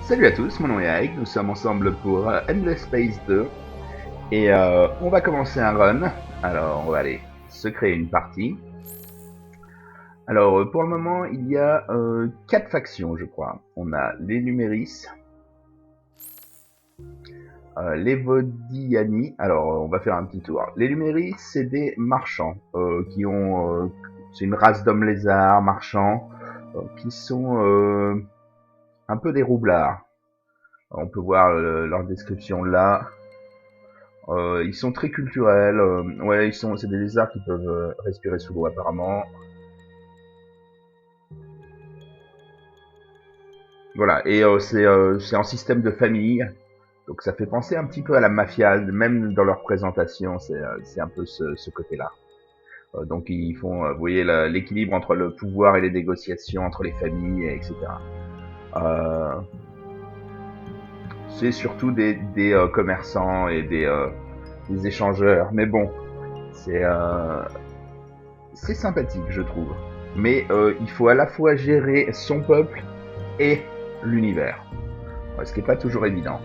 Salut à tous, mon nom est Ike, nous sommes ensemble pour Endless Space 2 et on va commencer un run. Alors on va aller se créer une partie. Alors pour le moment il y a 4 factions je crois. On a les Numéris, les Vodiani. Alors on va faire un petit tour. Les Numéris c'est des marchands qui ont... c'est une race d'hommes lézards marchands qui sont un peu des roublards. On peut voir leur description là. Ils sont très culturels. Ouais, c'est des lézards qui peuvent respirer sous l'eau apparemment. Voilà, et c'est en système de famille, donc ça fait penser un petit peu à la mafia, même dans leur présentation, c'est un peu ce côté-là. Donc ils font, vous voyez, l'équilibre entre le pouvoir et les négociations entre les familles, etc. Euh, c'est surtout des commerçants et des échangeurs, mais bon, c'est c'est sympathique, je trouve. Mais il faut à la fois gérer son peuple et l'univers, ce qui n'est pas toujours évident.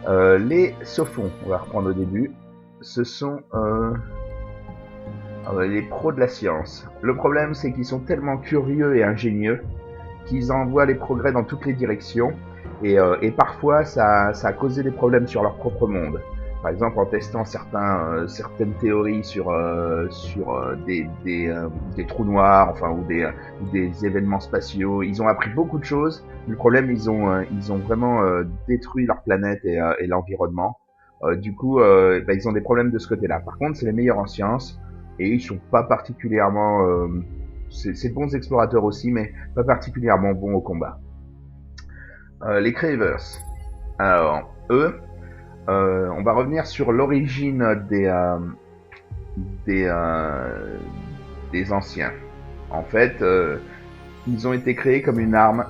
Les Sophons, on va reprendre au début, ce sont les pros de la science. Le problème, c'est qu'ils sont tellement curieux et ingénieux qu'ils envoient les progrès dans toutes les directions, et parfois ça a causé des problèmes sur leur propre monde. Par exemple, en testant certaines théories sur des trous noirs, enfin ou des événements spatiaux, ils ont appris beaucoup de choses. Le problème, ils ont vraiment détruit leur planète et l'environnement. Du coup, ils ont des problèmes de ce côté-là. Par contre, c'est les meilleurs en sciences et ils sont pas particulièrement c'est de bons explorateurs aussi, mais pas particulièrement bons au combat. Les Cravers. Alors, eux, on va revenir sur l'origine des, euh, des anciens. En fait, ils ont été créés comme une arme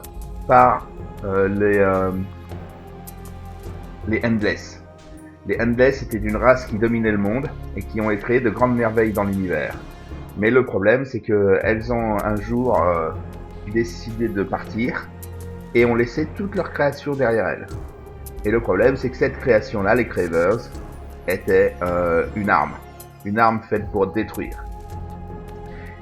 par les Endless. Les Endless étaient d'une race qui dominait le monde et qui ont créé de grandes merveilles dans l'univers. Mais le problème, c'est qu'elles ont un jour décidé de partir et ont laissé toute leur création derrière elles. Et le problème, c'est que cette création-là, les Cravers, était une arme faite pour détruire.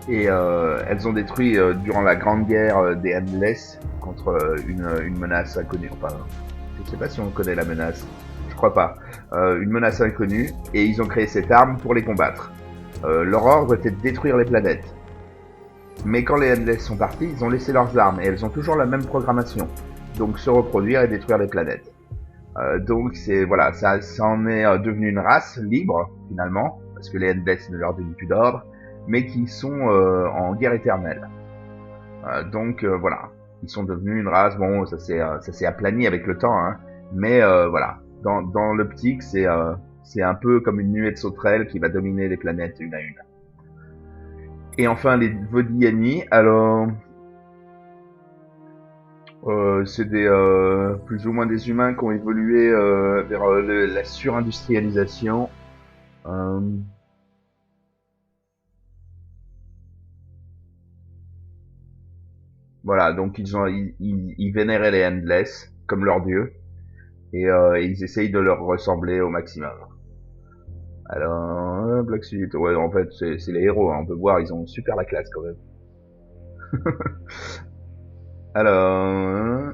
Et elles ont détruit durant la grande guerre des Endless contre une menace inconnue. Enfin, je ne sais pas si on connaît la menace, je crois pas. Une menace inconnue, et ils ont créé cette arme pour les combattre. Leur ordre était de détruire les planètes. Mais quand les Endless sont partis, ils ont laissé leurs armes, et elles ont toujours la même programmation. Donc se reproduire et détruire les planètes. Donc voilà, ça en est devenu une race libre finalement, parce que les Endless ne leur donnent plus d'ordre, mais qui sont en guerre éternelle. Donc voilà, ils sont devenus une race. Bon, ça s'est aplani avec le temps, hein, mais voilà, dans l'optique, c'est un peu comme une nuée de sauterelles qui va dominer les planètes une à une. Et enfin les Vodiani, alors c'est plus ou moins des humains qui ont évolué vers la surindustrialisation. Voilà, donc ils vénéraient les Endless comme leurs dieux et ils essayent de leur ressembler au maximum. Alors, Black Suit, ouais, en fait, c'est les héros, hein, on peut voir, ils ont super la classe quand même. Alors,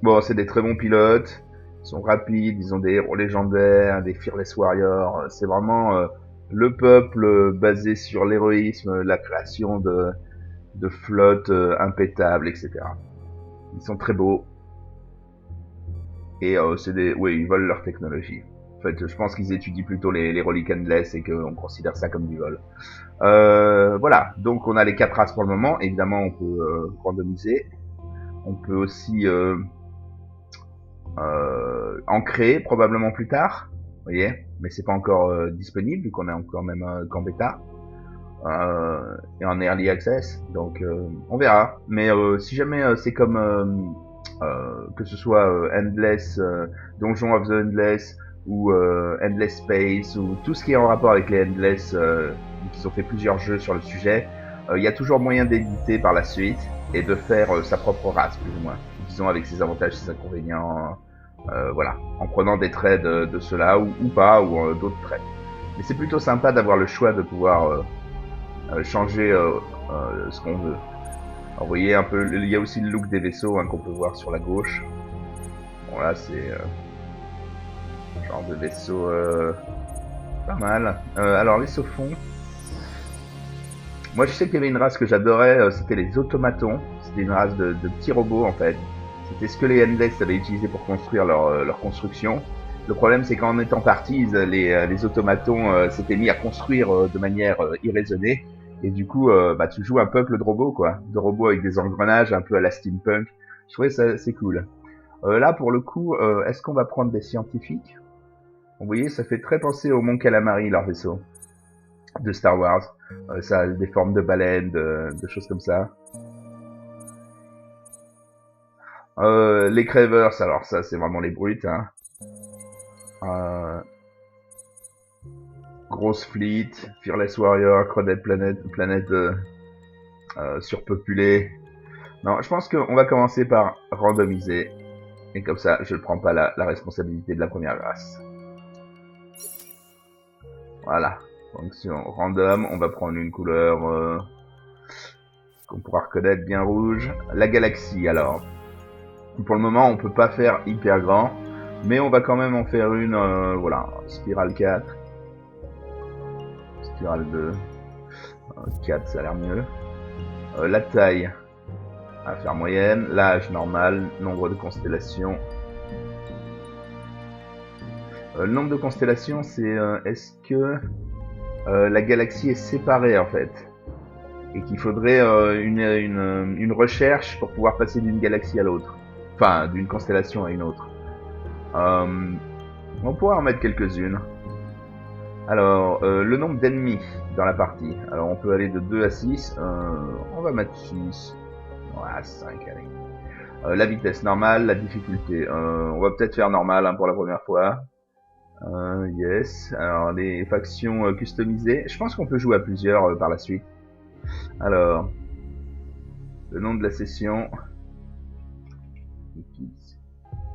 bon, c'est des très bons pilotes, ils sont rapides, ils ont des héros légendaires, des Fearless Warriors, c'est vraiment le peuple basé sur l'héroïsme, la création de flottes impétables, etc. Ils sont très beaux, et oui, ils volent leur technologie. En fait, je pense qu'ils étudient plutôt les reliques endless et qu'on considère ça comme du vol. Voilà, donc on a les 4 races pour le moment. Évidemment, on peut randomiser. On peut aussi en créer probablement plus tard. Vous voyez, mais c'est pas encore disponible vu qu'on est encore même qu'en bêta et en early access. Donc on verra. Mais si jamais c'est comme que ce soit Endless, Donjon of the Endless ou Endless Space ou tout ce qui est en rapport avec les Endless, ils ont fait plusieurs jeux sur le sujet. Il y a toujours moyen d'éditer par la suite et de faire sa propre race, plus ou moins. Disons avec ses avantages, ses inconvénients, voilà. En prenant des traits de ceux-là, ou pas, ou d'autres traits. Mais c'est plutôt sympa d'avoir le choix de pouvoir changer ce qu'on veut. Alors, vous voyez un peu, il y a aussi le look des vaisseaux qu'on peut voir sur la gauche. Bon là c'est genre de vaisseau pas mal. Alors les Sophons, moi je sais qu'il y avait une race que j'adorais, c'était les automatons. C'était une race de petits robots en fait. C'était ce que les Endless avaient utilisé pour construire leur construction. Le problème c'est qu'en étant partis, les automatons s'étaient mis à construire de manière irraisonnée. Et du coup, bah, tu joues un peuple de robots, quoi. De robots avec des engrenages un peu à la steampunk. Je trouvais ça c'est cool. Là, pour le coup, est-ce qu'on va prendre des scientifiques? Vous voyez, ça fait très penser au Mon Calamari, leur vaisseau, de Star Wars. Ça a des formes de baleines, de choses comme ça. Les Cravers, alors ça, c'est vraiment les brutes, hein. Euh, Grosse Fleet, Fearless Warrior, Crawdad planète surpeuplée. Non, je pense qu'on va commencer par randomiser. Et comme ça, je ne prends pas la responsabilité de la première race. Voilà. Fonction random, on va prendre une couleur qu'on pourra reconnaître bien rouge. La galaxie, alors. Pour le moment, on peut pas faire hyper grand. Mais on va quand même en faire une, voilà, spirale 4. Spirale 2. 4, ça a l'air mieux. La taille, à faire moyenne. L'âge, normal. Nombre de constellations. Le nombre de constellations, c'est est-ce que la galaxie est séparée, en fait, et qu'il faudrait une recherche pour pouvoir passer d'une galaxie à l'autre. Enfin, d'une constellation à une autre. On pourra en mettre quelques-unes. Alors, le nombre d'ennemis dans la partie. Alors, on peut aller de 2 à 6. On va mettre 6. Ouais, 5, allez. La vitesse normale, la difficulté. On va peut-être faire normal pour la première fois. Yes. Alors, les factions customisées. Je pense qu'on peut jouer à plusieurs par la suite. Alors, le nom de la session.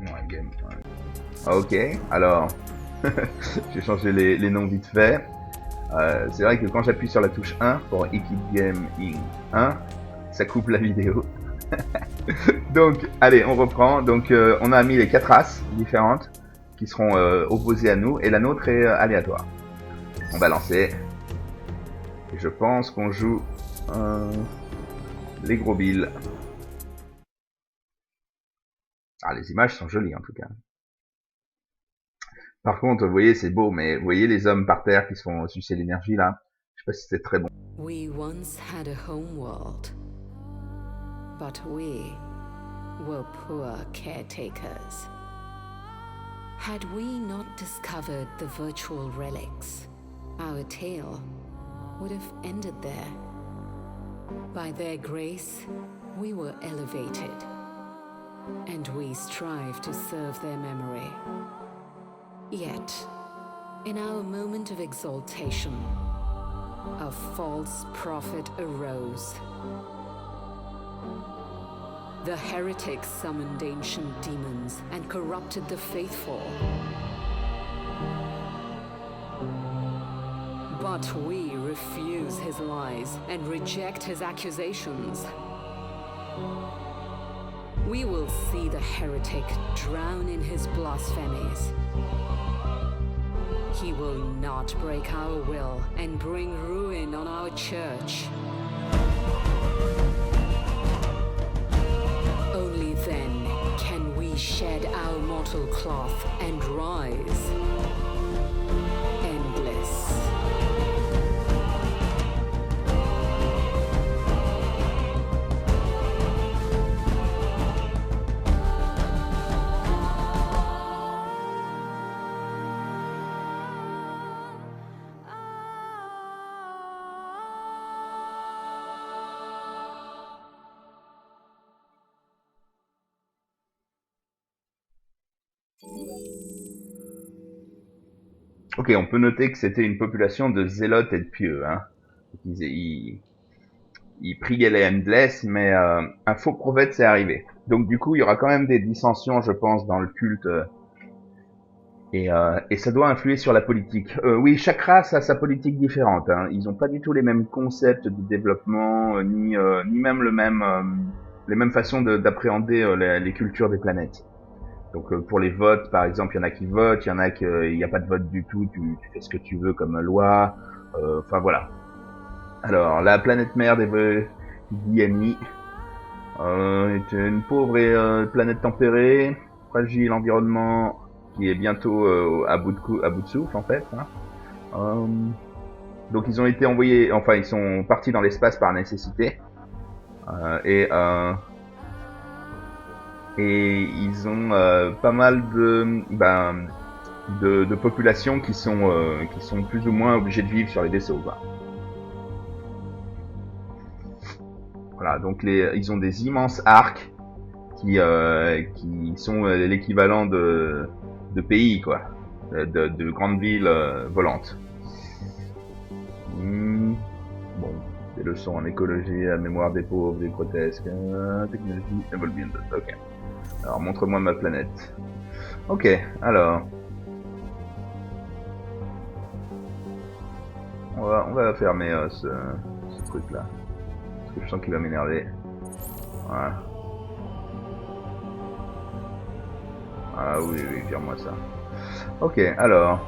Ouais, game. Ok, alors, j'ai changé les noms vite fait. C'est vrai que quand j'appuie sur la touche 1 pour Equip Game in 1, ça coupe la vidéo. Donc, allez, on reprend. Donc, on a mis les 4 races différentes qui seront opposées à nous, et la nôtre est aléatoire. On va lancer. Et je pense qu'on joue les gros billes. Ah, les images sont jolies en tout cas. Par contre, vous voyez, c'est beau, mais vous voyez les hommes par terre qui se font sucer l'énergie là. Je sais pas si c'est très bon. We once had a home world, but we were poor caretakers. Had we not discovered the virtual relics, our tale would have ended there. By their grace, we were elevated, and we strive to serve their memory. Yet, in our moment of exaltation, a false prophet arose. The heretics summoned ancient demons and corrupted the faithful. But we refuse his lies and reject his accusations. We will see the heretic drown in his blasphemies. He will not break our will and bring ruin on our church. Only then can we shed our mortal cloth and rise endless. Ok, on peut noter que c'était une population de zélotes et de pieux. Hein. ils priaient les Endless, mais un faux prophète s'est arrivé. Donc du coup, il y aura quand même des dissensions, je pense, dans le culte, et ça doit influer sur la politique. Oui, chaque race a sa politique différente. Hein. Ils n'ont pas du tout les mêmes concepts de développement, ni même les mêmes façons d'appréhender les cultures des planètes. Donc pour les votes, par exemple, il y en a qui votent, il y en a qui il n'y a pas de vote du tout, tu fais ce que tu veux comme loi. Enfin voilà. Alors, la planète mère des Diani est une pauvre planète tempérée, fragile environnement qui est bientôt à bout de souffle en fait. Hein. Donc ils ont été envoyés, enfin ils sont partis dans l'espace par nécessité et ils ont pas mal de populations qui sont plus ou moins obligées de vivre sur les vaisseaux. Quoi. Voilà, donc ils ont des immenses arcs qui sont l'équivalent de pays, quoi, de grandes villes volantes. Bon, des leçons en écologie, la mémoire des pauvres, des grotesques, technologie, évolution. Ok. Alors montre-moi ma planète. Ok, alors. On va fermer ce truc là. Parce que je sens qu'il va m'énerver. Voilà. Ah oui, vire-moi ça. Ok, alors.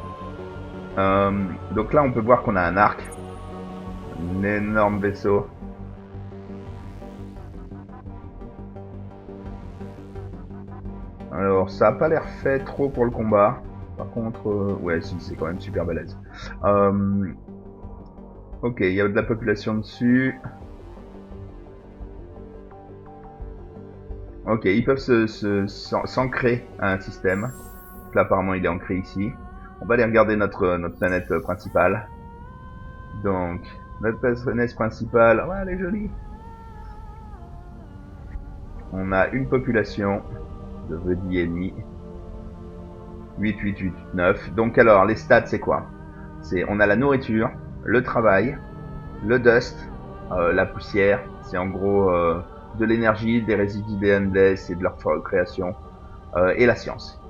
Donc là on peut voir qu'on a un arc. Un énorme vaisseau. Alors ça a pas l'air fait trop pour le combat. Par contre, ouais si, c'est quand même super balèze. Ok, il y a de la population dessus. Ok, ils peuvent s'ancrer à un système. Là apparemment il est ancré ici. On va aller regarder notre planète principale. Donc, notre planète principale, ouais, elle est jolie. On a une population de Vedi ennemis. 8. Donc alors, les stats c'est quoi? On a la nourriture, le travail, le dust, la poussière, c'est en gros de l'énergie, des résidus des Endless et de leur création, et la science.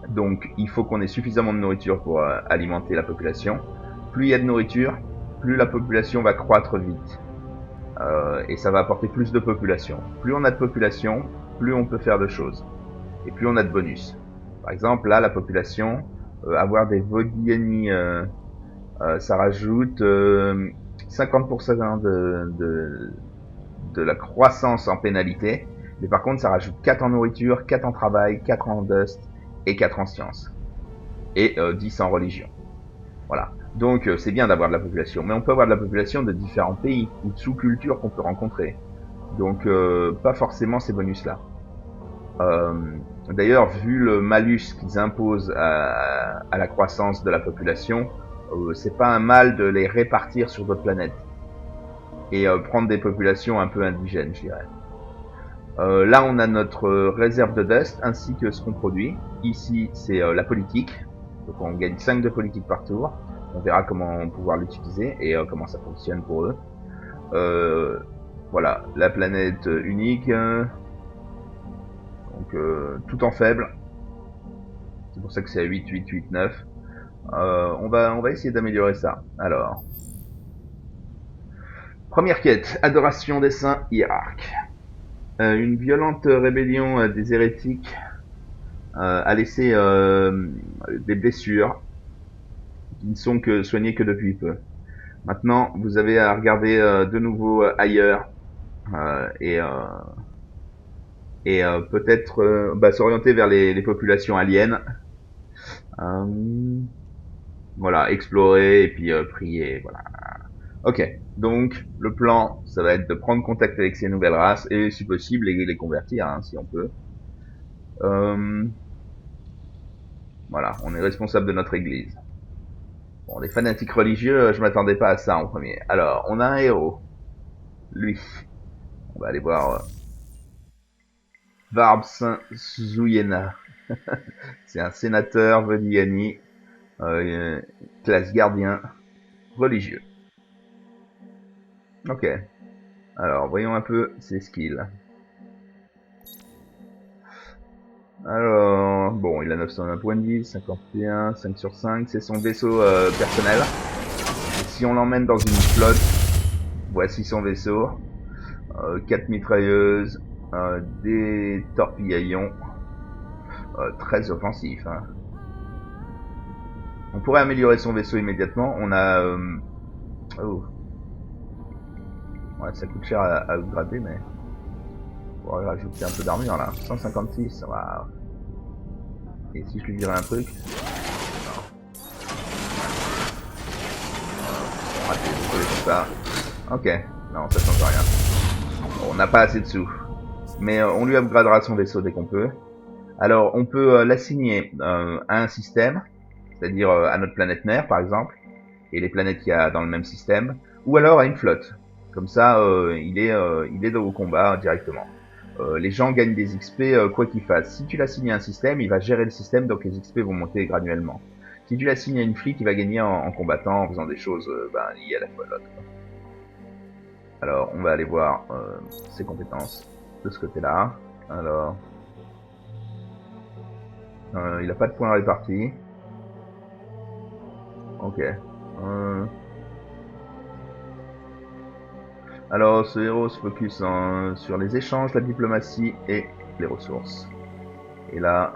Donc il faut qu'on ait suffisamment de nourriture pour alimenter la population. Plus il y a de nourriture, plus la population va croître vite. Et ça va apporter plus de population. Plus on a de population, plus on peut faire de choses. Et plus on a de bonus. Par exemple, là, la population, avoir des Vodieni, ça rajoute 50% de la croissance en pénalité. Mais par contre, ça rajoute 4 en nourriture, 4 en travail, 4 en dust et 4 en science. Et 10 en religion. Voilà. Donc c'est bien d'avoir de la population, mais on peut avoir de la population de différents pays ou de sous-cultures qu'on peut rencontrer. Donc pas forcément ces bonus-là. D'ailleurs, vu le malus qu'ils imposent à la croissance de la population, c'est pas un mal de les répartir sur d'autres planètes et prendre des populations un peu indigènes, je dirais. Là, on a notre réserve de dust ainsi que ce qu'on produit. Ici, c'est la politique. Donc on gagne 5 de politique par tour. On verra comment pouvoir l'utiliser et comment ça fonctionne pour eux. Voilà, la planète unique. Donc tout en faible. C'est pour ça que c'est à 8. On va essayer d'améliorer ça. Alors, première quête, adoration des saints hiérarques. Une violente rébellion des hérétiques a laissé des blessures qui ne sont soignées que depuis peu. Maintenant, vous avez à regarder de nouveau ailleurs et peut-être s'orienter vers les populations aliens. Voilà, explorer et puis prier, voilà. Ok, donc le plan, ça va être de prendre contact avec ces nouvelles races et si possible les convertir, hein, si on peut. Voilà, on est responsable de notre église. Bon, les fanatiques religieux, je m'attendais pas à ça en premier. Alors, on a un héros. Lui. On va aller voir Varbs Zuyena. C'est un sénateur Vodiani, classe gardien, religieux. Ok. Alors, voyons un peu ses skills. Alors, bon, il a 901 points de vie, 51, 5 sur 5, c'est son vaisseau personnel. Et si on l'emmène dans une flotte, voici son vaisseau. 4 mitrailleuses, des torpilles à ion, très offensif. Hein. On pourrait améliorer son vaisseau immédiatement. On a... oh. Ouais, ça coûte cher à upgrader, mais... On pourrait rajouter un peu d'armure là. 156, waouh. Et si je lui dirais un truc... Non. Raté, désolé pour ça. Ok, non, ça change rien. On n'a pas assez de sous. Mais on lui upgradera son vaisseau dès qu'on peut. Alors, on peut l'assigner à un système, c'est-à-dire à notre planète mère, par exemple, et les planètes qu'il y a dans le même système, ou alors à une flotte. Comme ça, il est au combat directement. Les gens gagnent des XP quoi qu'il fasse. Si tu l'assignes à un système, il va gérer le système, donc les XP vont monter graduellement. Si tu l'assignes à une fleet, il va gagner en combattant, en faisant des choses liées à la flotte. Alors, on va aller voir ses compétences de ce côté-là. Alors, il a pas de points répartis. Ok. Alors, ce héros se focus sur les échanges, la diplomatie et les ressources. Et là,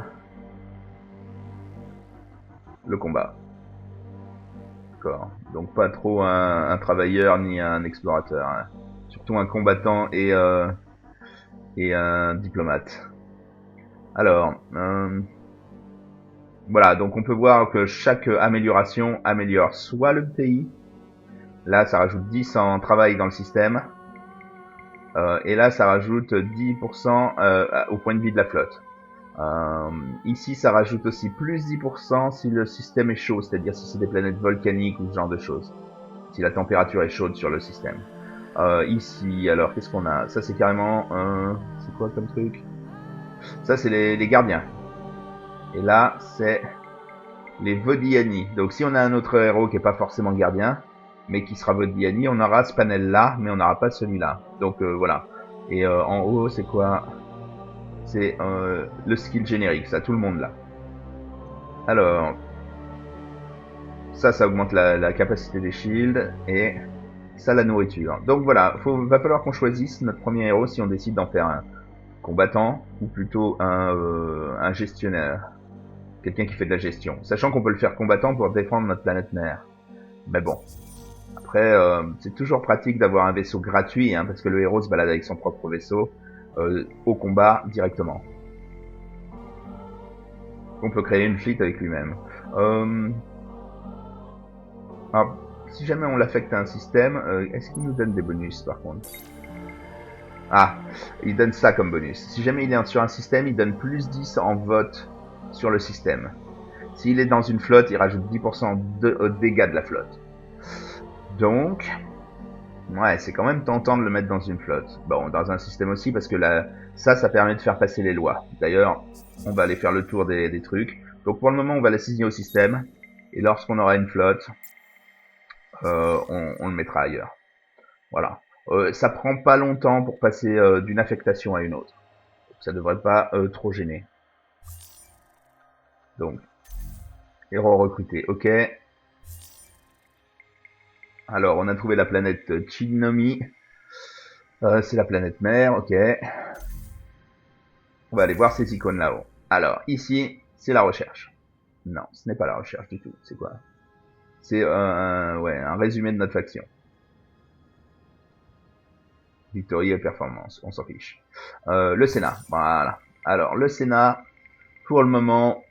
le combat. D'accord. Donc pas trop un travailleur ni un explorateur. Hein. Surtout un combattant et un diplomate. Alors, voilà. Donc on peut voir que chaque amélioration améliore soit le pays. Là, ça rajoute 10 en travail dans le système. Et là, ça rajoute 10% au point de vie de la flotte. Ici, ça rajoute aussi plus 10% si le système est chaud, c'est-à-dire si c'est des planètes volcaniques ou ce genre de choses. Si la température est chaude sur le système. Ici, alors, qu'est-ce qu'on a? Ça, c'est carrément... c'est quoi comme truc? Ça, c'est les gardiens. Et là, c'est les Vodiani. Donc, si on a un autre héros qui est pas forcément gardien, mais qui sera Vodiani, on aura ce panel-là, mais on n'aura pas celui-là. Donc, voilà. Et en haut, c'est quoi? C'est le skill générique, ça, tout le monde là. Alors, ça augmente la capacité des shields, et ça, la nourriture. Donc voilà, va falloir qu'on choisisse notre premier héros si on décide d'en faire un combattant, ou plutôt un gestionnaire. Quelqu'un qui fait de la gestion. Sachant qu'on peut le faire combattant pour défendre notre planète mère. Mais bon. Après, c'est toujours pratique d'avoir un vaisseau gratuit, hein, parce que le héros se balade avec son propre vaisseau au combat directement. On peut créer une fleet avec lui-même. Alors, si jamais on l'affecte à un système, est-ce qu'il nous donne des bonus par contre? Ah, il donne ça comme bonus. Si jamais il est sur un système, il donne plus 10 en vote sur le système. S'il est dans une flotte, il rajoute 10% aux dégâts de la flotte. Donc, ouais, c'est quand même tentant de le mettre dans une flotte. Bon, dans un système aussi, parce que ça permet de faire passer les lois. D'ailleurs, on va aller faire le tour des trucs. Donc pour le moment, on va l'assigner au système. Et lorsqu'on aura une flotte, on le mettra ailleurs. Voilà. Ça prend pas longtemps pour passer d'une affectation à une autre. Ça devrait pas trop gêner. Donc, héros recruté, ok. Alors, on a trouvé la planète Chinomi. C'est la planète mère, ok. On va aller voir ces icônes là-haut. Alors, ici, c'est la recherche. Non, ce n'est pas la recherche du tout. C'est quoi? C'est un résumé de notre faction. Victory et performance, on s'en fiche. Le Sénat, voilà. Alors, le Sénat, pour le moment,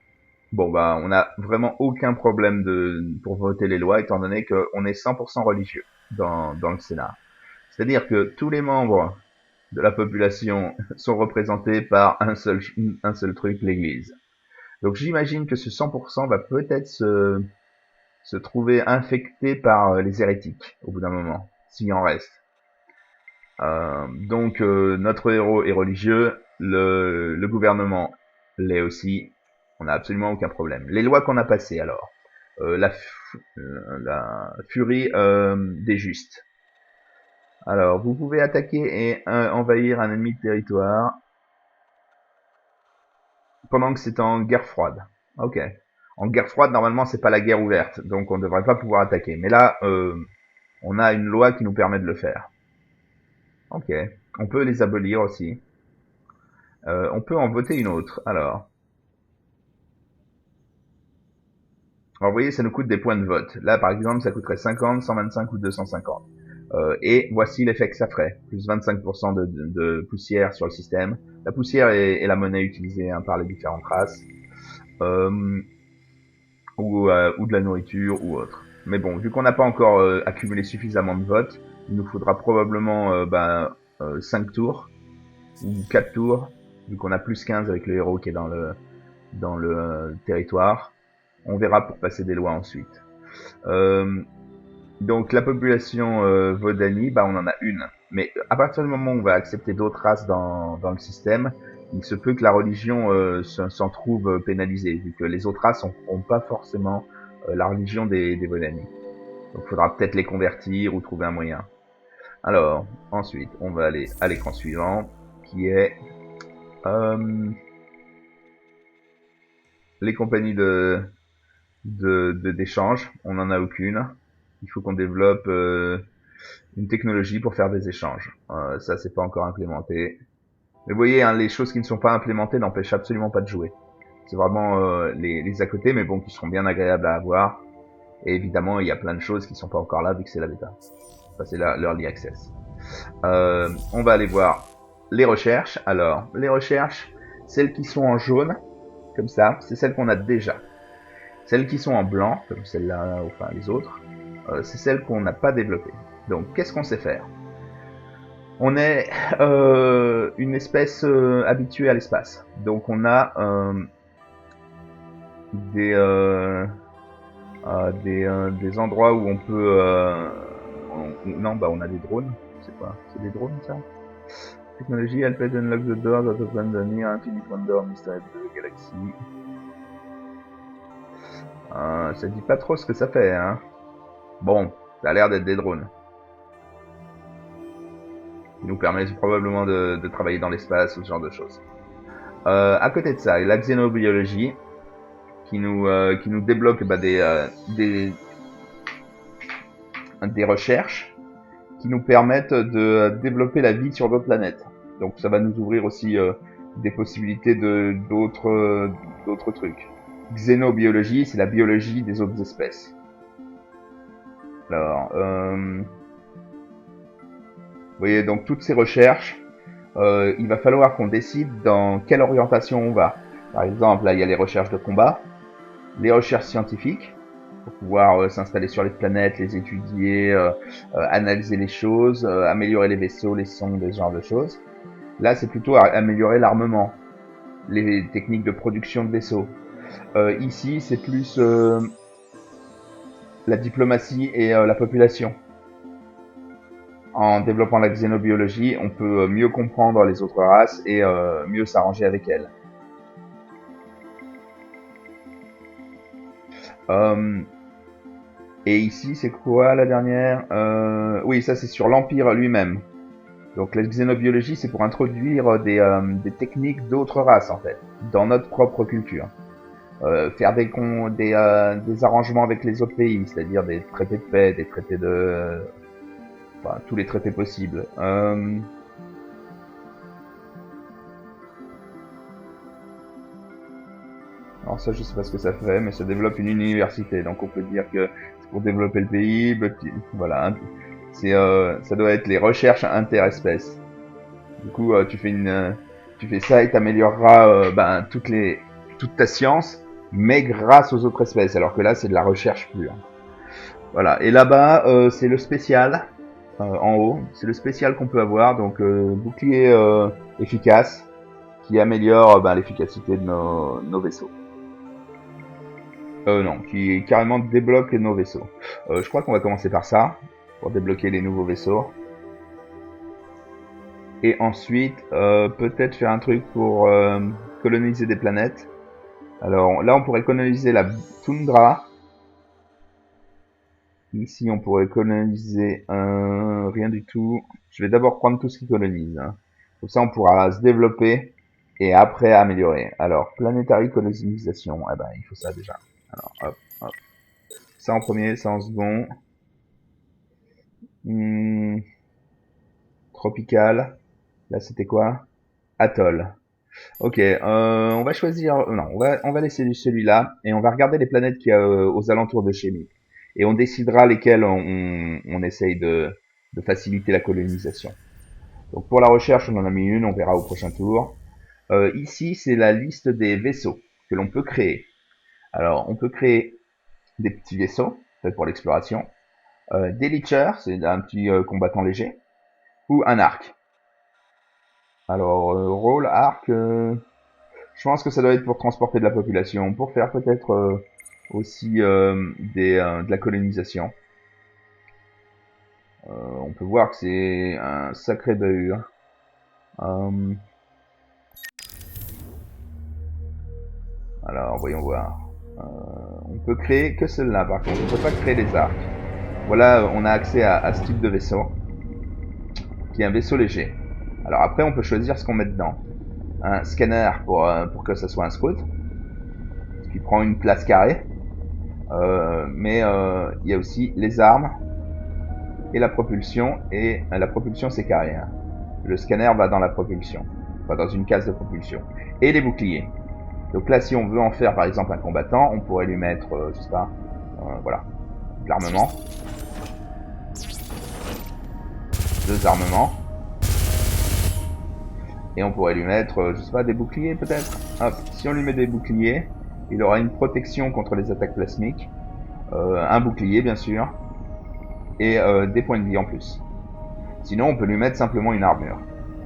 bon bah, on a vraiment aucun problème pour voter les lois, étant donné qu'on est 100% religieux dans le Sénat. C'est-à-dire que tous les membres de la population sont représentés par un seul truc, l'Église. Donc j'imagine que ce 100% va peut-être se trouver infecté par les hérétiques au bout d'un moment, s'il en reste. Donc notre héros est religieux, le gouvernement l'est aussi, on n'a absolument aucun problème. Les lois qu'on a passées alors, la furie des justes. Alors, vous pouvez attaquer et envahir un ennemi de territoire pendant que c'est en guerre froide. Ok. En guerre froide, normalement, c'est pas la guerre ouverte, donc on ne devrait pas pouvoir attaquer. Mais là, on a une loi qui nous permet de le faire. Ok. On peut les abolir aussi. On peut en voter une autre. Alors vous voyez, ça nous coûte des points de vote. Là, par exemple, ça coûterait 50, 125 ou 250. Et voici l'effet que ça ferait. Plus 25% de poussière sur le système. La poussière est la monnaie utilisée par les différentes races. Ou de la nourriture ou autre. Mais bon, vu qu'on n'a pas encore accumulé suffisamment de votes, il nous faudra probablement 5 tours ou 4 tours, vu qu'on a plus 15 avec le héros qui est dans le territoire. On verra pour passer des lois ensuite. Donc la population Vodani, on en a une. Mais à partir du moment où on va accepter d'autres races dans le système, il se peut que la religion s'en trouve pénalisée, vu que les autres races n'ont pas forcément la religion des Vodani. Donc il faudra peut-être les convertir ou trouver un moyen. Alors, ensuite, on va aller à l'écran suivant, qui est les compagnies d'échange. On n'en a aucune. Il faut qu'on développe une technologie pour faire des échanges. Ça, c'est pas encore implémenté. Mais vous voyez, les choses qui ne sont pas implémentées n'empêchent absolument pas de jouer. C'est vraiment les à côté, mais bon, qui seront bien agréables à avoir. Et évidemment, il y a plein de choses qui sont pas encore là, vu que c'est la bêta. Enfin, c'est l'early access. On va aller voir les recherches. Alors, les recherches, celles qui sont en jaune, comme ça, c'est celles qu'on a déjà. Celles qui sont en blanc, comme celle-là, enfin les autres, c'est celles qu'on n'a pas développées. Donc, qu'est-ce qu'on sait faire? On est une espèce habituée à l'espace. Donc, on a des endroits où on peut... on a des drones. C'est quoi? C'est des drones, ça? Technologie, help us unlock the doors that open the near infinite wonder mystery of the galaxy. Ça dit pas trop ce que ça fait, hein. Bon, ça a l'air d'être des drones. Qui nous permettent probablement de travailler dans l'espace ou ce genre de choses. À côté de ça, il y a la xénobiologie qui nous débloque des recherches qui nous permettent de développer la vie sur d'autres planètes. Donc ça va nous ouvrir aussi des possibilités d'autres trucs. Xénobiologie, c'est la biologie des autres espèces. Alors, vous voyez, donc toutes ces recherches, il va falloir qu'on décide dans quelle orientation on va. Par exemple, là, il y a les recherches de combat, les recherches scientifiques, pour pouvoir s'installer sur les planètes, les étudier, analyser les choses, améliorer les vaisseaux, les sondes, ce genre de choses. Là, c'est plutôt améliorer l'armement, les techniques de production de vaisseaux. Ici, c'est plus la diplomatie et la population. En développant la xénobiologie, on peut mieux comprendre les autres races et mieux s'arranger avec elles. Et ici, c'est quoi la dernière? Oui, ça c'est sur l'Empire lui-même. Donc la xénobiologie, c'est pour introduire des techniques d'autres races, en fait, dans notre propre culture. Faire des arrangements avec les autres pays, c'est-à-dire des traités de paix, des traités de... Enfin, tous les traités possibles. Alors ça, je sais pas ce que ça fait, mais ça développe une université. Donc on peut dire que c'est pour développer le pays. Voilà, ça doit être les recherches interespèces. Du coup, tu fais ça et t'amélioreras toute ta science, mais grâce aux autres espèces. Alors que là, c'est de la recherche pure. Voilà. Et là-bas, c'est le spécial en haut. C'est le spécial qu'on peut avoir. Donc bouclier efficace qui améliore l'efficacité de nos vaisseaux. Non, qui carrément débloque nos vaisseaux. Je crois qu'on va commencer par ça, pour débloquer les nouveaux vaisseaux. Et ensuite, peut-être faire un truc pour coloniser des planètes. Alors là, on pourrait coloniser la toundra. Ici, on pourrait coloniser rien du tout. Je vais d'abord prendre tout ce qui colonise. Hein. Comme ça, on pourra se développer et après améliorer. Alors, planetary colonisation. Eh ben, il faut ça déjà. Alors, hop, hop. Ça en premier, ça en second. Tropical. Là, c'était quoi? Atoll. Ok, on va choisir... non, on va laisser celui-là et on va regarder les planètes qu'il y a aux alentours de chez nous. Et on décidera lesquelles on essaye de faciliter la colonisation. Donc pour la recherche, on en a mis une, on verra au prochain tour. Ici, c'est la liste des vaisseaux que l'on peut créer. Alors, on peut créer des petits vaisseaux, peut-être pour l'exploration. Des Leechers, c'est un petit combattant léger. Ou un arc. Alors, rôle, arc... je pense que ça doit être pour transporter de la population, pour faire peut-être aussi de la colonisation. On peut voir que c'est un sacré bahut. Alors, voyons voir. On peut créer que celle-là, par contre. On ne peut pas créer les arcs. Voilà, on a accès à ce type de vaisseau, qui est un vaisseau léger. Alors après, on peut choisir ce qu'on met dedans. Un scanner pour que ça soit un scout, ce qui prend une place carrée. Mais il y a aussi les armes et la propulsion. Et la propulsion, c'est carré. Hein. Le scanner va dans la propulsion, enfin dans une case de propulsion. Et les boucliers. Donc là, si on veut en faire par exemple un combattant, on pourrait lui mettre, je sais pas, voilà, de l'armement, 2 armements, et on pourrait lui mettre, je sais pas, des boucliers peut-être. Hop, si on lui met des boucliers, il aura une protection contre les attaques plasmiques, un bouclier bien sûr, et des points de vie en plus. Sinon, on peut lui mettre simplement une armure,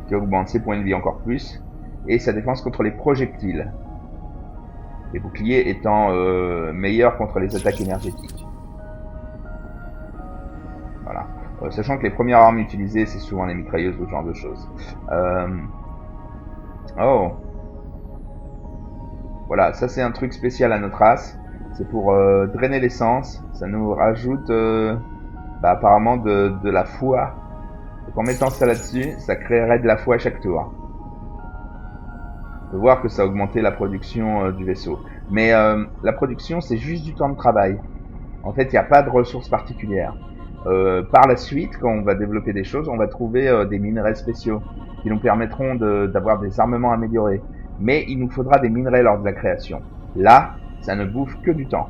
qui augmente ses points de vie encore plus, et sa défense contre les projectiles. Les boucliers étant meilleurs contre les attaques énergétiques. Voilà. Sachant que les premières armes utilisées, c'est souvent les mitrailleuses ou ce genre de choses. Oh. Voilà, ça c'est un truc spécial à notre race. C'est pour drainer l'essence. Ça nous rajoute apparemment de la foi. Donc en mettant ça là-dessus, ça créerait de la foi à chaque tour. On peut voir que ça a augmenté la production du vaisseau. Mais la production, c'est juste du temps de travail. En fait, il n'y a pas de ressources particulières. Par la suite, quand on va développer des choses, on va trouver des minerais spéciaux qui nous permettront d'avoir des armements améliorés. Mais il nous faudra des minerais lors de la création. Là, ça ne bouffe que du temps.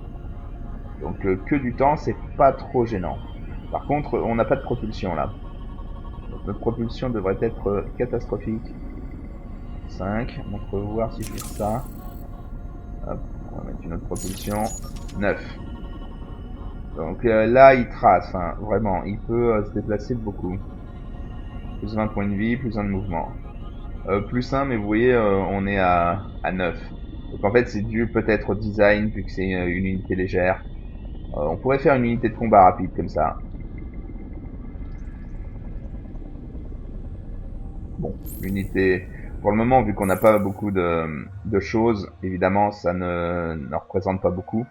Donc que du temps, c'est pas trop gênant. Par contre, on n'a pas de propulsion là. Donc, notre propulsion devrait être catastrophique. 5, donc on va voir si je fais ça. Hop, on va mettre une autre propulsion. 9. Donc là, il trace, hein, vraiment. Il peut se déplacer de beaucoup. Plus 20 points de vie, plus 1 de mouvement. Plus 1, mais vous voyez, on est à 9. Donc en fait, c'est dû peut-être au design, vu que c'est une unité légère. On pourrait faire une unité de combat rapide, comme ça. Bon, unité... Pour le moment, vu qu'on n'a pas beaucoup de choses, évidemment, ça ne représente pas beaucoup.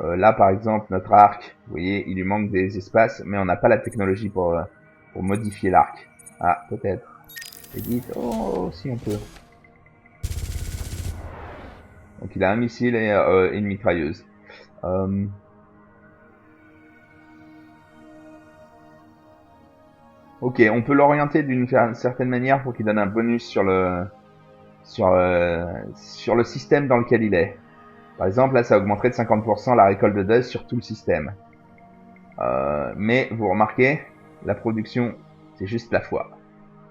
Là, par exemple, notre arc, vous voyez, il lui manque des espaces, mais on n'a pas la technologie pour modifier l'arc. Ah, peut-être. Edit. Oh, si on peut. Donc il a un missile et une mitrailleuse. Ok, on peut l'orienter d'une certaine manière pour qu'il donne un bonus sur le système dans lequel il est. Par exemple, là, ça augmenterait de 50% la récolte de dust sur tout le système. Mais vous remarquez, la production, c'est juste la foi.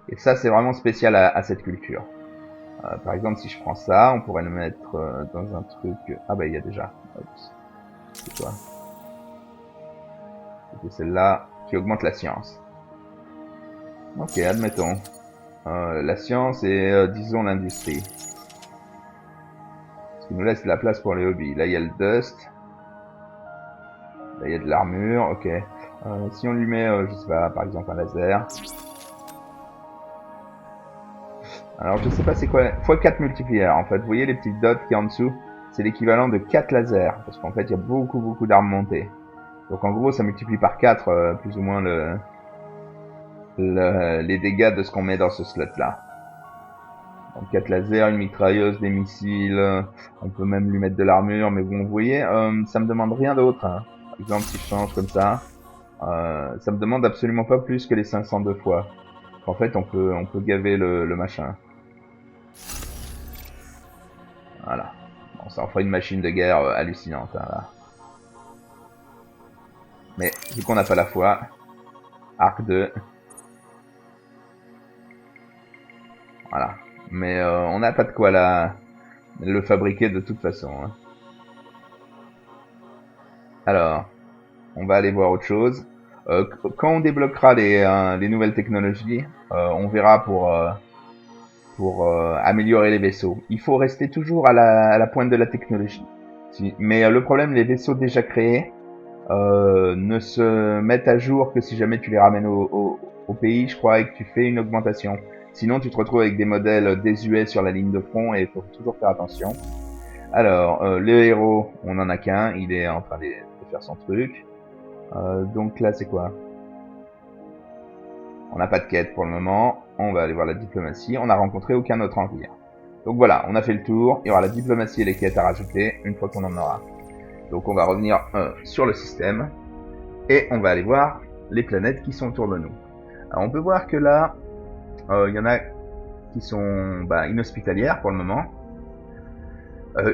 Et ça, c'est vraiment spécial à cette culture. Par exemple, si je prends ça, on pourrait le mettre dans un truc... Ah bah, il y a déjà. Oups. C'est quoi? C'était celle-là qui augmente la science. Ok, admettons. La science et, disons, l'industrie. Ce qui nous laisse de la place pour les hobbies. Là, il y a le dust. Là, il y a de l'armure. Ok. Si on lui met, je sais pas, par exemple, un laser. Alors, je sais pas c'est quoi. x4 multiplier, en fait. Vous voyez les petites dots qui est en dessous? C'est l'équivalent de 4 lasers. Parce qu'en fait, il y a beaucoup d'armes montées. Donc en gros, ça multiplie par 4 plus ou moins les dégâts de ce qu'on met dans ce slot-là. Donc 4 lasers, une mitrailleuse, des missiles, on peut même lui mettre de l'armure, mais bon, vous voyez, ça me demande rien d'autre. Hein. Par exemple, si je change comme ça me demande absolument pas plus que les 502 fois. En fait, on peut gaver le machin. Voilà. Bon, ça en fera une machine de guerre hallucinante, hein, là. Mais vu qu'on n'a pas la foi, arc 2. Voilà. Mais on n'a pas de quoi le fabriquer de toute façon. Hein. Alors, on va aller voir autre chose. Quand on débloquera les nouvelles technologies, on verra pour améliorer les vaisseaux. Il faut rester toujours à la pointe de la technologie. Mais le problème, les vaisseaux déjà créés ne se mettent à jour que si jamais tu les ramènes au pays, je crois, et que tu fais une augmentation. Sinon, tu te retrouves avec des modèles désuets sur la ligne de front et il faut toujours faire attention. Alors, le héros, on en a qu'un, il est en train de faire son truc. Donc là, c'est quoi? On n'a pas de quête pour le moment. On va aller voir la diplomatie. On n'a rencontré aucun autre empire. Donc voilà, on a fait le tour. Il y aura la diplomatie et les quêtes à rajouter une fois qu'on en aura. Donc on va revenir sur le système. Et on va aller voir les planètes qui sont autour de nous. Alors on peut voir que là, il y en a qui sont inhospitalières pour le moment.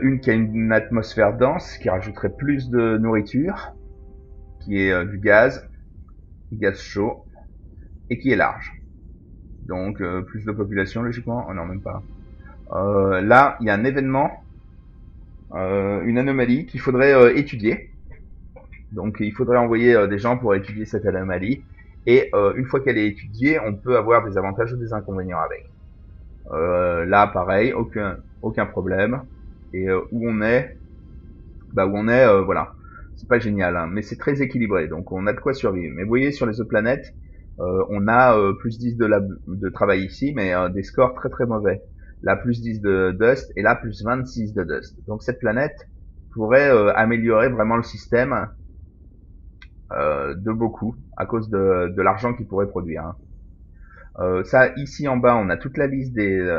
Une qui a une atmosphère dense, qui rajouterait plus de nourriture, qui est du gaz chaud, et qui est large. Donc plus de population logiquement. Oh non, même pas. Là, il y a un événement, une anomalie qu'il faudrait étudier. Donc il faudrait envoyer des gens pour étudier cette anomalie. Et une fois qu'elle est étudiée, on peut avoir des avantages ou des inconvénients avec. Là, pareil, aucun problème. Et où on est, voilà. C'est pas génial, hein, mais c'est très équilibré, donc on a de quoi survivre. Mais vous voyez, sur les autres planètes, on a plus 10 de travail ici, mais des scores très très mauvais. Là, plus 10 de Dust, et là, plus 26 de Dust. Donc cette planète pourrait améliorer vraiment le système de beaucoup, à cause de l'argent qu'il pourrait produire. Hein. Ça, ici en bas, on a toute la liste des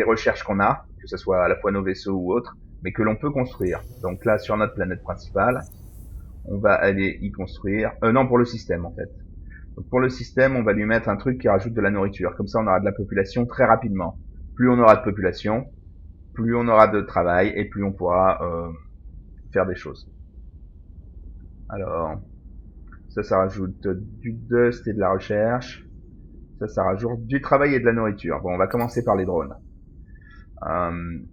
recherches qu'on a, que ce soit à la fois nos vaisseaux ou autres, mais que l'on peut construire. Donc là, sur notre planète principale, on va aller y construire... non, pour le système, en fait. Donc pour le système, on va lui mettre un truc qui rajoute de la nourriture. Comme ça, on aura de la population très rapidement. Plus on aura de population, plus on aura de travail, et plus on pourra faire des choses. Alors, ça rajoute du dust et de la recherche. Ça rajoute du travail et de la nourriture. Bon, on va commencer par les drones.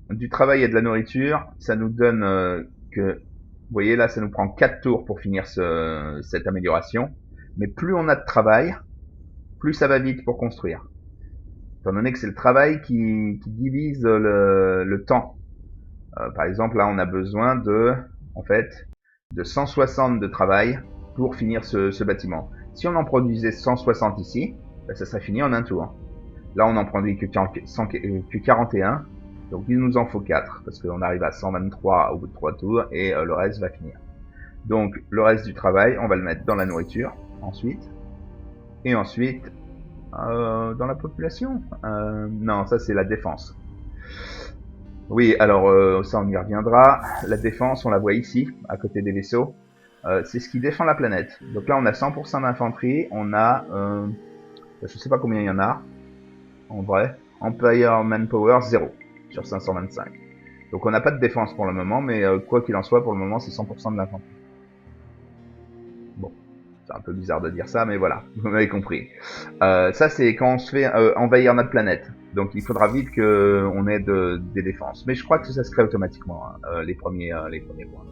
Du travail et de la nourriture, ça nous donne que, vous voyez là, ça nous prend 4 tours pour finir cette amélioration. Mais plus on a de travail, plus ça va vite pour construire. Étant donné que c'est le travail qui divise le temps. Par exemple, là, on a besoin de 160 de travail pour finir ce bâtiment. Si on en produisait 160 ici, ça serait fini en un tour. Là, on n'en produit que 41. Donc il nous en faut 4, parce qu'on arrive à 123 au bout de 3 tours, et le reste va finir. Donc le reste du travail, on va le mettre dans la nourriture, ensuite. Et ensuite, dans la population. Non, ça c'est la défense. Oui, alors ça on y reviendra. La défense, on la voit ici, à côté des vaisseaux. C'est ce qui défend la planète. Donc là on a 100% d'infanterie, on a... je sais pas combien il y en a, en vrai. Empire Manpower 0 sur 525. Donc on n'a pas de défense pour le moment, mais quoi qu'il en soit, pour le moment c'est 100% de l'infanterie. Bon, c'est un peu bizarre de dire ça, mais voilà, vous m'avez compris. Ça c'est quand on se fait envahir notre planète. Donc il faudra vite qu'on ait des défenses. Mais je crois que ça se crée automatiquement, hein, les premiers points.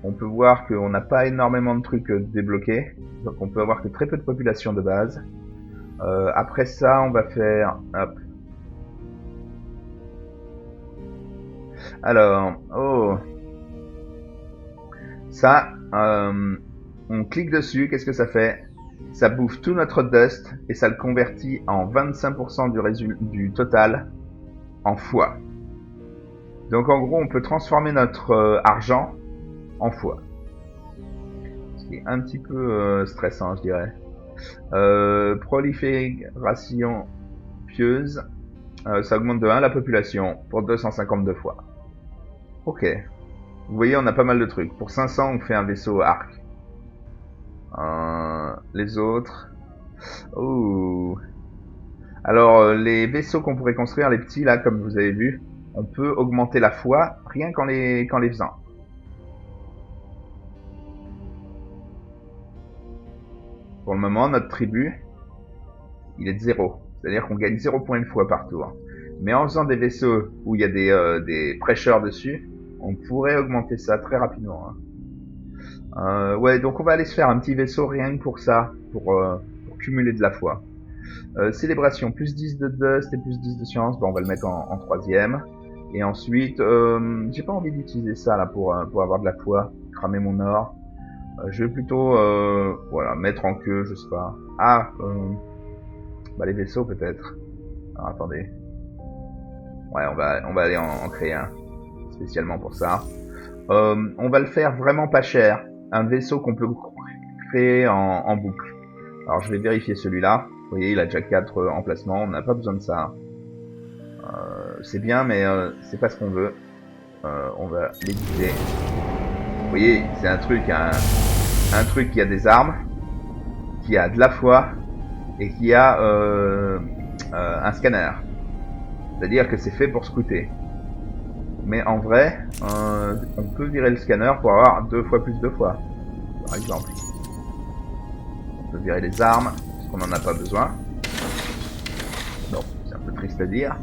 On peut voir qu'on n'a pas énormément de trucs débloqués. Donc on peut avoir que très peu de population de base. Après ça, on va faire... Hop. Alors, ça, on clique dessus, qu'est-ce que ça fait? Ça bouffe tout notre dust et ça le convertit en 25% du total en foi. Donc en gros, on peut transformer notre argent en fois. Ce qui est un petit peu stressant, je dirais. Prolifération pieuse, ça augmente de 1 la population pour 252 fois. Ok. Vous voyez, on a pas mal de trucs. Pour 500, on fait un vaisseau arc. Les autres... Ouh. Alors, les vaisseaux qu'on pourrait construire, les petits là, comme vous avez vu, on peut augmenter la foi rien qu'en les faisant. Pour le moment, notre tribu, il est de 0. C'est-à-dire qu'on gagne 0 points de foi par tour. Mais en faisant des vaisseaux où il y a des prêcheurs dessus, on pourrait augmenter ça très rapidement. Ouais, donc on va aller se faire un petit vaisseau rien que pour ça, pour cumuler de la foi. Célébration, plus 10 de dust et plus 10 de science, bon, on va le mettre en troisième. Et ensuite, j'ai pas envie d'utiliser ça là pour avoir de la foi, cramer mon or. Je vais plutôt voilà, mettre en queue, je sais pas. Bah les vaisseaux peut-être. Alors attendez. Ouais, on va aller en créer un spécialement pour ça. On va le faire vraiment pas cher. Un vaisseau qu'on peut créer en boucle. Alors je vais vérifier celui-là. Vous voyez, il a déjà 4 emplacements. On n'a pas besoin de ça. C'est bien, mais c'est pas ce qu'on veut. On va l'éditer. Vous voyez, c'est un truc qui a des armes, qui a de la foi et qui a un scanner. C'est-à-dire que c'est fait pour scouter. Mais en vrai, on peut virer le scanner pour avoir 2 fois plus de foi, par exemple. On peut virer les armes, parce qu'on n'en a pas besoin. Bon, c'est un peu triste à dire.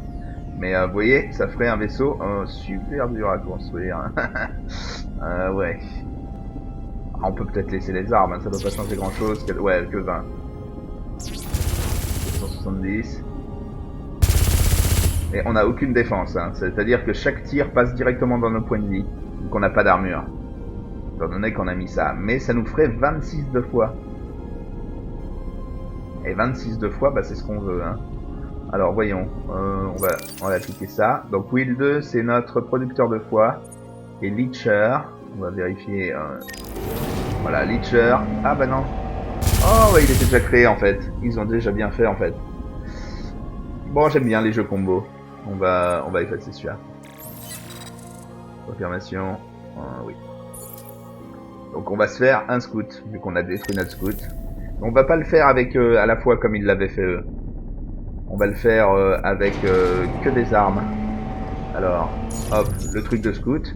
Mais vous voyez, ça ferait un vaisseau super dur à construire. Ouais. On peut peut-être laisser les armes, hein, ça doit pas changer grand chose. Ouais, que 20. 170. Et on n'a aucune défense, hein. C'est-à-dire que chaque tir passe directement dans nos points de vie, donc on n'a pas d'armure. Étant donné qu'on a mis ça. Mais ça nous ferait 26 de fois. Et 26 de fois, bah c'est ce qu'on veut, hein. Alors voyons, on va appliquer ça. Donc Will 2, c'est notre producteur de foi. Et Leecher, on va vérifier. Voilà, Leecher. Ah bah non. Oh ouais, il était déjà créé en fait. Ils ont déjà bien fait en fait. Bon, j'aime bien les jeux combo. On va effacer celui-là. Confirmation. Oui. Donc on va se faire un scout, vu qu'on a détruit notre scout. On va pas le faire avec à la fois comme ils l'avaient fait eux. On va le faire avec que des armes. Alors, hop, le truc de scout.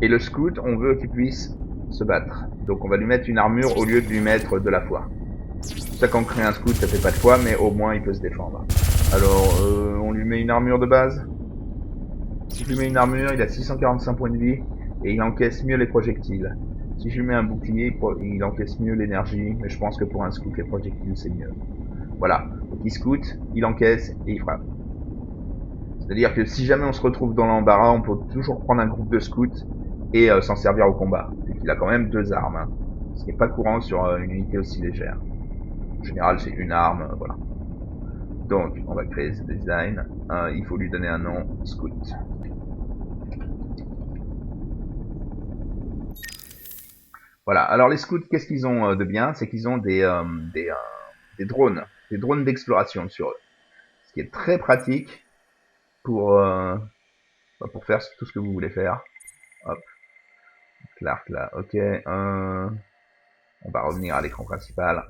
Et le scout, on veut qu'il puisse se battre. Donc on va lui mettre une armure au lieu de lui mettre de la foi. Ça, quand on crée un scout, ça fait pas de foi, mais au moins il peut se défendre. Alors, on lui met une armure de base. Si je lui mets une armure, il a 645 points de vie et il encaisse mieux les projectiles. Si je lui mets un bouclier, il encaisse mieux l'énergie, mais je pense que pour un scout, les projectiles c'est mieux. Voilà, donc il scout, il encaisse et il frappe. C'est-à-dire que si jamais on se retrouve dans l'embarras, on peut toujours prendre un groupe de scouts et s'en servir au combat. Et il a quand même 2 armes, hein, ce qui n'est pas courant sur une unité aussi légère. En général, c'est une arme, voilà. Donc, on va créer ce design. Il faut lui donner un nom, Scout. Voilà. Alors, les scouts, qu'est-ce qu'ils ont de bien? C'est qu'ils ont des drones. Des drones d'exploration sur eux. Ce qui est très pratique pour faire tout ce que vous voulez faire. Hop. Clark là, ok. On va revenir à l'écran principal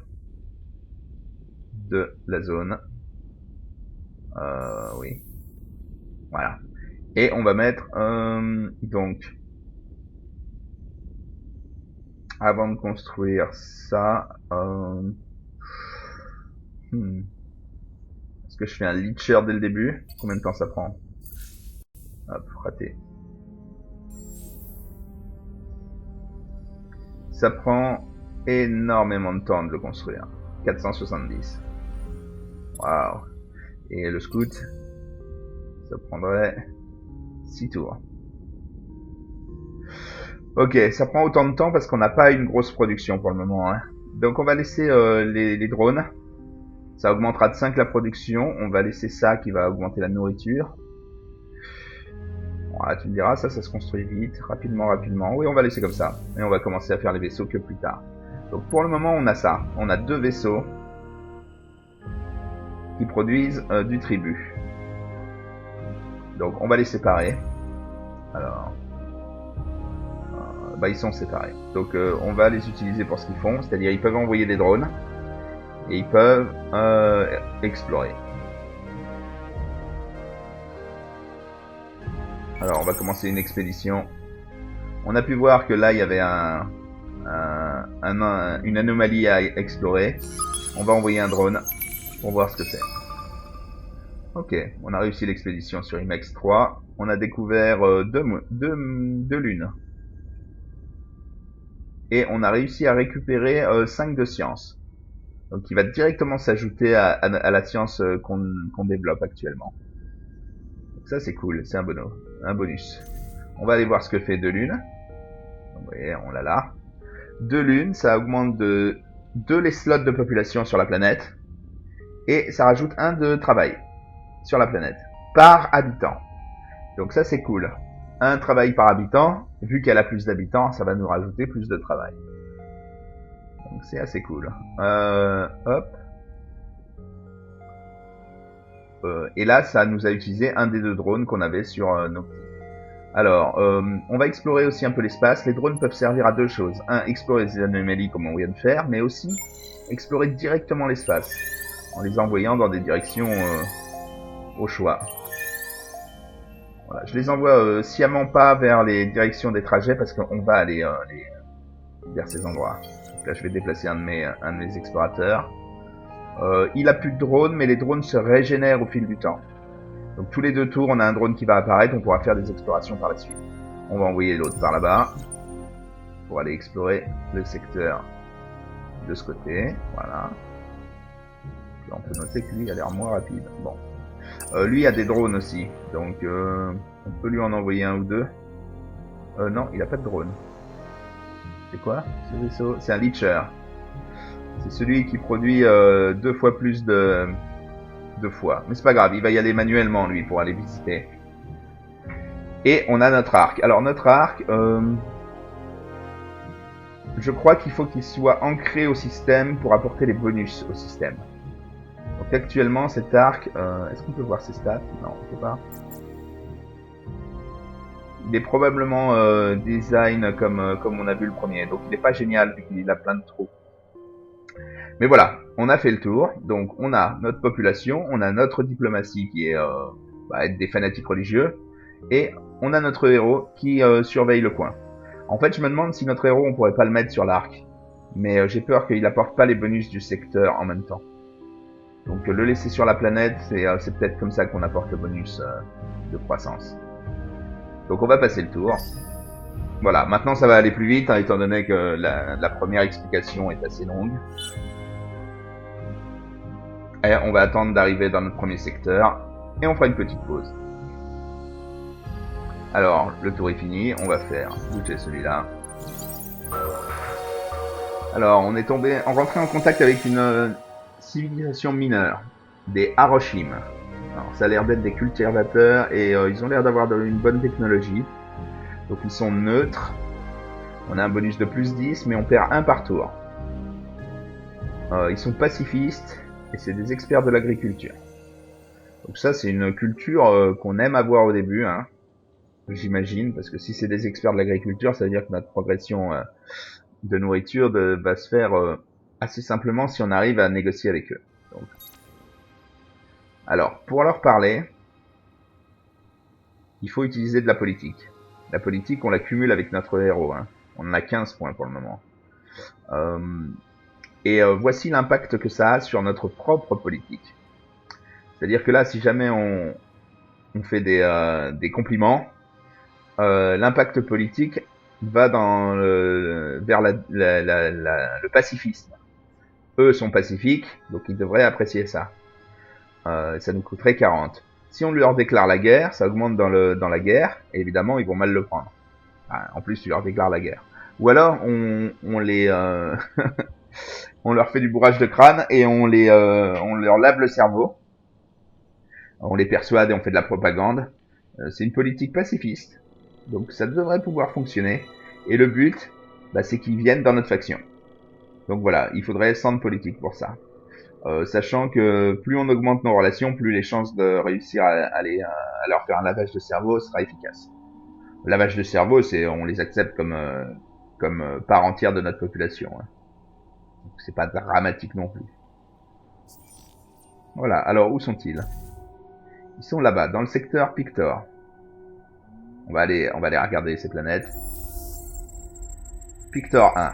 de la zone. Oui. Voilà. Et on va mettre donc avant de construire ça, est-ce que je fais un leacher dès le début? Combien de temps ça prend? Hop, raté. Ça prend énormément de temps de le construire. 470. Waouh. Et le scout, ça prendrait 6 tours. Ok, ça prend autant de temps parce qu'on n'a pas une grosse production pour le moment, hein. Donc on va laisser les drones. Ça augmentera de 5 la production. On va laisser ça qui va augmenter la nourriture. Voilà, tu me diras, ça se construit vite, rapidement. Oui, on va laisser comme ça. Et on va commencer à faire les vaisseaux que plus tard. Donc pour le moment, on a ça. On a 2 vaisseaux qui produisent du tribut. Donc on va les séparer. Alors, ils sont séparés. Donc on va les utiliser pour ce qu'ils font, c'est-à-dire ils peuvent envoyer des drones et ils peuvent explorer. Alors on va commencer une expédition. On a pu voir que là il y avait une anomalie à explorer. On va envoyer un drone pour voir ce que c'est. Ok, on a réussi l'expédition sur IMEX 3. On a découvert deux lunes. Et on a réussi à récupérer 5 de science. Donc qui va directement s'ajouter à la science qu'on développe actuellement. Donc ça c'est cool, c'est un bonus. On va aller voir ce que fait 2 lunes. Vous voyez, on l'a là. 2 lunes, ça augmente de 2 les slots de population sur la planète. Et ça rajoute 1 de travail sur la planète, par habitant. Donc ça c'est cool. Un travail par habitant, vu qu'elle a plus d'habitants, ça va nous rajouter plus de travail. Donc c'est assez cool. Hop. Et là, ça nous a utilisé un des 2 drones qu'on avait sur nos petits. Alors, on va explorer aussi un peu l'espace. Les drones peuvent servir à 2 choses. Un, explorer des anomalies comme on vient de faire, mais aussi explorer directement l'espace, en les envoyant dans des directions au choix. Voilà, je les envoie sciemment pas vers les directions des trajets parce qu'on va aller vers ces endroits. Donc là, je vais déplacer un de mes explorateurs. Il a plus de drones, mais les drones se régénèrent au fil du temps. Donc tous les 2 tours, on a un drone qui va apparaître, on pourra faire des explorations par la suite. On va envoyer l'autre par là-bas pour aller explorer le secteur de ce côté. Voilà. Là, on peut noter que lui a l'air moins rapide. Bon. Lui a des drones aussi, donc on peut lui en envoyer 1 ou 2. Non, il a pas de drone. C'est quoi ce vaisseau? C'est un Leacher. C'est celui qui produit 2 fois plus de fois. Mais c'est pas grave, il va y aller manuellement lui pour aller visiter. Et on a notre arc. Alors notre arc, je crois qu'il faut qu'il soit ancré au système pour apporter les bonus au système. Donc actuellement cet arc, est-ce qu'on peut voir ses stats? Non, on peut pas. Il est probablement design comme on a vu le premier, donc il n'est pas génial vu qu'il a plein de trous. Mais voilà, on a fait le tour, donc on a notre population, on a notre diplomatie qui est des fanatiques religieux, et on a notre héros qui surveille le coin. En fait, je me demande si notre héros, on pourrait pas le mettre sur l'arc, mais j'ai peur qu'il apporte pas les bonus du secteur en même temps. Donc le laisser sur la planète, c'est peut-être comme ça qu'on apporte le bonus de croissance. Donc on va passer le tour. Voilà, maintenant ça va aller plus vite, hein, étant donné que la première explication est assez longue. Et on va attendre d'arriver dans notre premier secteur, et on fera une petite pause. Alors, le tour est fini, on va faire bouger celui-là. Alors, on est rentré en contact avec une civilisation mineure, des Haroshim. Alors, ça a l'air d'être des cultivateurs, et ils ont l'air d'avoir une bonne technologie. Donc ils sont neutres. On a un bonus de plus 10, mais on perd 1 par tour. Ils sont pacifistes, et c'est des experts de l'agriculture. Donc ça, c'est une culture qu'on aime avoir au début, hein, j'imagine, parce que si c'est des experts de l'agriculture, ça veut dire que notre progression de nourriture va se faire assez simplement si on arrive à négocier avec eux. Donc. Alors, pour leur parler, il faut utiliser de la politique. La politique, on la cumule avec notre héros. Hein. On en a 15 points pour le moment. Voici l'impact que ça a sur notre propre politique. C'est-à-dire que là, si jamais on fait des compliments, l'impact politique va vers le pacifisme. Eux sont pacifiques, donc ils devraient apprécier ça. Ça nous coûterait 40. Si on leur déclare la guerre, ça augmente dans la guerre, et évidemment ils vont mal le prendre. En plus, tu leur déclares la guerre. Ou alors on les on leur fait du bourrage de crâne et on leur lave le cerveau. On les persuade et on fait de la propagande. C'est une politique pacifiste, donc ça devrait pouvoir fonctionner. Et le but, bah, c'est qu'ils viennent dans notre faction. Donc voilà, il faudrait 100 de politique pour ça. Sachant que plus on augmente nos relations, plus les chances de réussir à leur faire un lavage de cerveau sera efficace. Le lavage de cerveau, c'est on les accepte comme part entière de notre population. Hein. Donc c'est pas dramatique non plus. Voilà, alors où sont-ils? Ils sont là-bas, dans le secteur Pictor. On va aller regarder ces planètes. Pictor 1.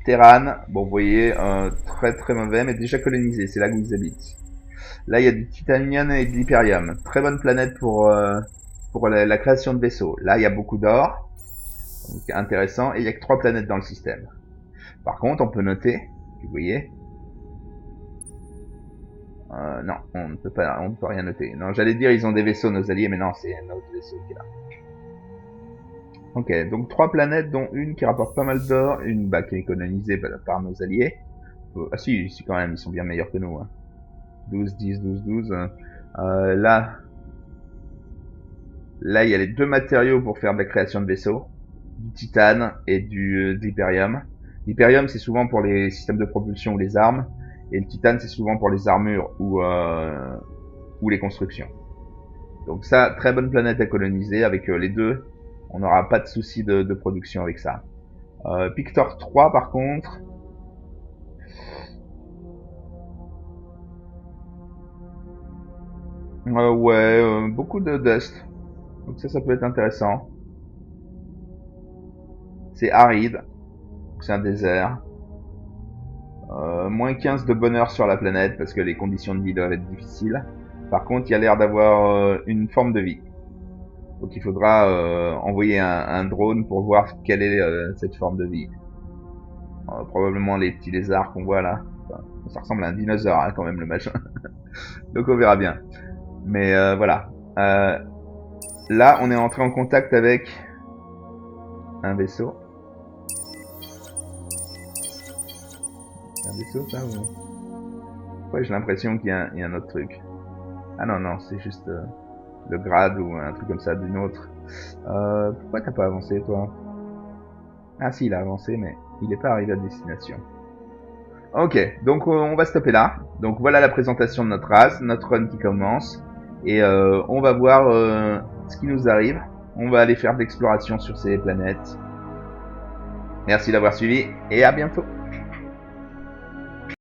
Terran, bon vous voyez, très très mauvais, mais déjà colonisé, c'est là où ils habitent. Là il y a du titanium et de l'hyperium. Très bonne planète pour la création de vaisseaux. Là il y a beaucoup d'or, donc intéressant, et il y a que 3 planètes dans le système. Par contre on peut noter, vous voyez, non, on ne peut rien noter. Non, j'allais dire ils ont des vaisseaux nos alliés, mais non, c'est un autre vaisseau qui est là. Ok, donc 3 planètes, dont une qui rapporte pas mal d'or, une qui est colonisée par nos alliés. Ah si, quand même, ils sont bien meilleurs que nous. Hein. 12, 10, 12, 12. Là, il y a les 2 matériaux pour faire de la création de vaisseaux. Du titane et de l'hyperium. L'hyperium, c'est souvent pour les systèmes de propulsion ou les armes. Et le titane, c'est souvent pour les armures ou les constructions. Donc ça, très bonne planète à coloniser. Avec les deux, on n'aura pas de souci de production avec ça. Pictor 3 par contre. Ouais, beaucoup de dust. Donc ça peut être intéressant. C'est aride. C'est un désert. Moins 15 de bonheur sur la planète parce que les conditions de vie doivent être difficiles. Par contre, il y a l'air d'avoir une forme de vie. Donc il faudra envoyer un drone pour voir quelle est cette forme de vie. Probablement les petits lézards qu'on voit là. Enfin, ça ressemble à un dinosaure hein, quand même le machin. Donc on verra bien. Mais voilà. Là, on est entré en contact avec un vaisseau. Un vaisseau ça ou... Ouais, j'ai l'impression qu'il y a un autre truc. Ah non, non, c'est juste le grade ou un truc comme ça d'une autre. Pourquoi t'as pas avancé toi? Ah si, il a avancé, mais il n'est pas arrivé à destination. Ok, donc on va stopper là. Donc voilà la présentation de notre race, notre run qui commence. Et on va voir ce qui nous arrive. On va aller faire de l'exploration sur ces planètes. Merci d'avoir suivi et à bientôt.